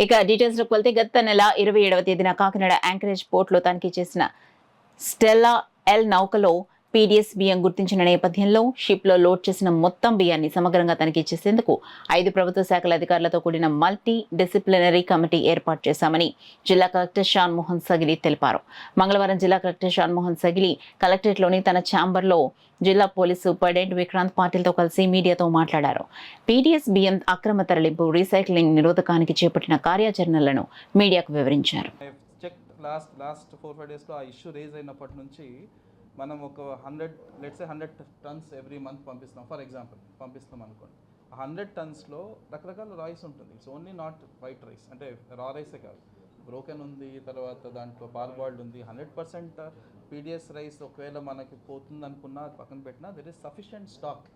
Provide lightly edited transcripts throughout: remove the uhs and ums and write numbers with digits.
ఇక డీటెయిల్స్లోకి వెళ్తే గత నెల 27వ తేదీన కాకినాడ యాంకరేజ్ పోర్టులో తనిఖీ చేసిన స్టెల్లా ఎల్ నౌకలో పీడీఎస్ బియ్యం గుర్తించిన నేపథ్యంలో షిప్లో లోడ్ చేసిన మొత్తం బియ్యాన్ని సమగ్రంగా తనిఖీ చేసేందుకు 5 ప్రభుత్వ శాఖల అధికారులతో కూడిన మల్టీ డిసిప్లినరీ కమిటీ ఏర్పాటు చేశామని జిల్లా కలెక్టర్ షాన్ మోహన్ సగిలి తెలిపారు. మంగళవారం జిల్లా కలెక్టర్ షాన్ మోహన్ సగిలి కలెక్టరేట్లోని తన ఛాంబర్లో జిల్లా పోలీసు సూపరింటెండెంట్ విక్రాంత్ పాటిల్తో కలిసి మీడియాతో మాట్లాడారు. పీడీఎస్ బియ్యం అక్రమ తరలింపు, రీసైక్లింగ్ నిరోధకానికి చేపట్టిన కార్యాచరణలను మీడియాకు వివరించారు. లాస్ట్ 4-5 డేస్లో ఆ ఇష్యూ రేజ్ అయినప్పటి నుంచి మనం ఒక 100 టన్స్ ఎవ్రీ మంత్ పంపిస్తాం. ఫర్ ఎగ్జాంపుల్ పంపిస్తాం అనుకోండి, 100 టన్స్లో రకరకాల రైస్ ఉంటుంది. It's only not white rice, అంటే రా రైసే కాదు, బ్రోకెన్ ఉంది, తర్వాత దాంట్లో పార్బాయిల్డ్ ఉంది. 100% పీడిఎస్ రైస్ ఒకవేళ మనకి పోతుంది అనుకున్నా పక్కన పెట్టినా there is sufficient stock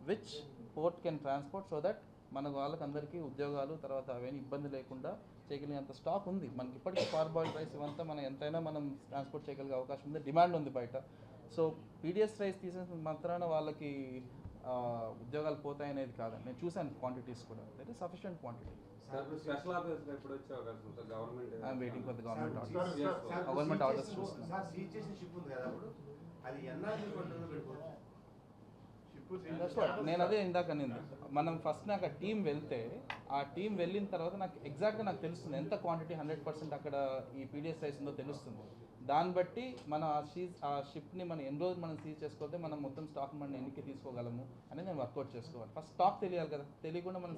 which port can transport so that మన వాళ్ళకందరికీ ఉద్యోగాలు తర్వాత అవన్నీ ఇబ్బంది లేకుండా చేయగలిగేంత స్టాక్ ఉంది మనకి. ఇప్పటికీ పార్బాయిల్డ్ రైస్ ఇవంతా మనం ఎంతైనా మనం ట్రాన్స్పోర్ట్ చేయగలిగే అవకాశం ఉంది, డిమాండ్ ఉంది బయట. సో పీడిఎస్ రైస్ తీసేసిన మాత్రాన వాళ్ళకి ఉద్యోగాలు పోతాయనేది కాదండి. నేను చూశాను క్వాంటిటీస్ కూడా, that is sufficient quantity. I'm waiting for the government orders చూస్తున్నాను. నేను అదే ఇందాక నేను మనం ఫస్ట్ నాకు ఆ టీం వెళ్తే, ఆ టీం వెళ్ళిన తర్వాత నాకు ఎగ్జాక్ట్గా నాకు తెలుస్తుంది ఎంత క్వాంటిటీ 100% అక్కడ ఈ పీడిఎస్ రైస్ ఉందో తెలుస్తుంది. దాన్ని బట్టి మనం ఆ షిప్ని మనం ఎన్ని రోజులు మనం సీజ్ చేసుకోతే మనం మొత్తం స్టాక్ మనం ఎన్నికి తీసుకోగలము అనేది నేను వర్కౌట్ చేసుకోవాలి. ఫస్ట్ స్టాక్ తెలియాలి కదా, తెలియకుండా మనం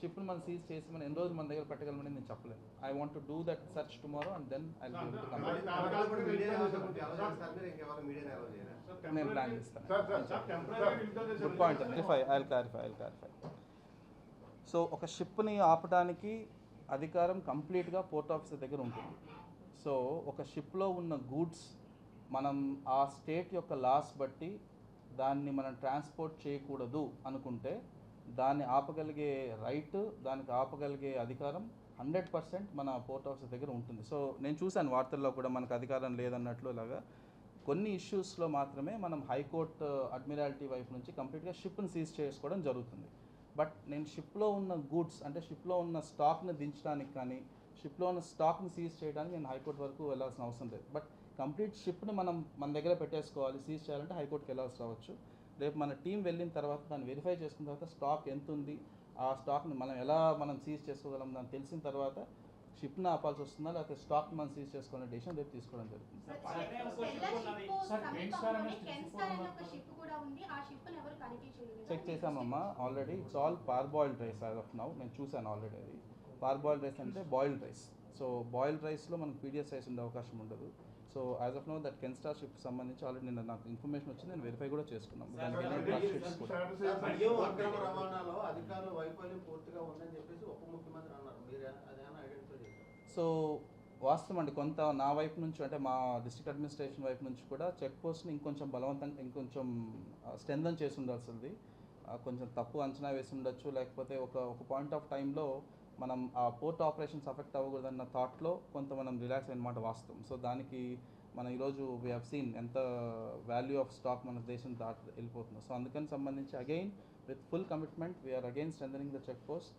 షిప్ని మనం సీజ్ చేసి మనం ఎన్ని రోజులు మన దగ్గర పెట్టగలమని నేను చెప్పలేను. I want to do that search tomorrow and then I will be able to నేను ప్లాన్ చేస్తాను. Good point, I will clarify. So ఒక షిప్ని ఆపడానికి అధికారం కంప్లీట్గా పోర్ట్ ఆఫీసర్ దగ్గర ఉంటుంది. సో ఒక షిప్లో ఉన్న గూడ్స్ మనం ఆ స్టేట్ యొక్క లాస్ బట్టి దాన్ని మనం ట్రాన్స్పోర్ట్ చేయకూడదు అనుకుంటే దాన్ని ఆపగలిగే రైట్, దానికి ఆపగలిగే అధికారం 100% మన పోర్ట్ ఆఫీసర్ దగ్గర ఉంటుంది. సో నేను చూశాను వార్తల్లో కూడా మనకు అధికారం లేదన్నట్లు ఇలాగా కొన్ని ఇష్యూస్లో మాత్రమే మనం హైకోర్టు అడ్మిరాలిటీ వైపు నుంచి కంప్లీట్గా షిప్ని సీజ్ చేసుకోవడం జరుగుతుంది. బట్ నేను షిప్లో ఉన్న గూడ్స్ అంటే షిప్లో ఉన్న స్టాక్ని దించడానికి కానీ షిప్లో ఉన్న స్టాక్ని సీజ్ చేయడానికి నేను హైకోర్టు వరకు వెళ్ళాల్సిన అవసరం లేదు. బట్ కంప్లీట్ షిప్ని మనం మన దగ్గర పెట్టేసుకోవాలి, సీజ్ చేయాలంటే హైకోర్టుకి వెళ్ళాల్సి రావచ్చు. రేపు మన టీం వెళ్ళిన తర్వాత దాన్ని వెరిఫై చేసుకున్న తర్వాత స్టాక్ ఎంత ఉంది, ఆ స్టాక్ని మనం సీజ్ చేసుకోగలం దాన్ని తెలిసిన తర్వాత షిప్ని ఆపాల్సి వస్తుందా లేకపోతే స్టాక్ మనం సీజ్ చేసుకోవాలనే డెసిషన్ రేపు తీసుకోవడం జరుగుతుంది. చెక్ చేసామమ్మా already. It's all parboiled rice as of now. నేను చూశాను ఆల్రెడీ. అది పార్బాయిల్డ్ రైస్ అంటే బాయిల్డ్ రైస్. సో బాయిల్డ్ రైస్లో మనకు పీడిఎస్ రైస్ ఉండే అవకాశం ఉండదు. So as of now that కెన్స్టార్ షిప్కి సంబంధించి ఆల్రెడీ నిన్న నాకు ఇన్ఫర్మేషన్ వచ్చింది, నేను వెరిఫై కూడా చేసుకున్నాను. సో వాస్తవం అండి, కొంత నా వైపు నుంచి అంటే మా డిస్ట్రిక్ట్ అడ్మినిస్ట్రేషన్ వైపు నుంచి కూడా చెక్ పోస్ట్ని ఇంకొంచెం బలవంతంగా ఇంకొంచెం స్ట్రెంథన్ చేసి ఉండాల్సింది. కొంచెం తప్పు అంచనా వేసి ఉండొచ్చు, లేకపోతే ఒక పాయింట్ ఆఫ్ టైంలో మనం ఆ పోర్ట్ ఆపరేషన్స్ అఫెక్ట్ అవ్వకూడదన్న థాట్లో కొంత మనం రిలాక్స్ అయినమాట వాస్తవం. సో దానికి మనం ఈరోజు వీ హ్యావ్ సీన్ ఎంత వాల్యూ ఆఫ్ స్టాక్ మన దేశం వెళ్ళిపోతుంది. సో అందుకని సంబంధించి again with full commitment we are again strengthening the check post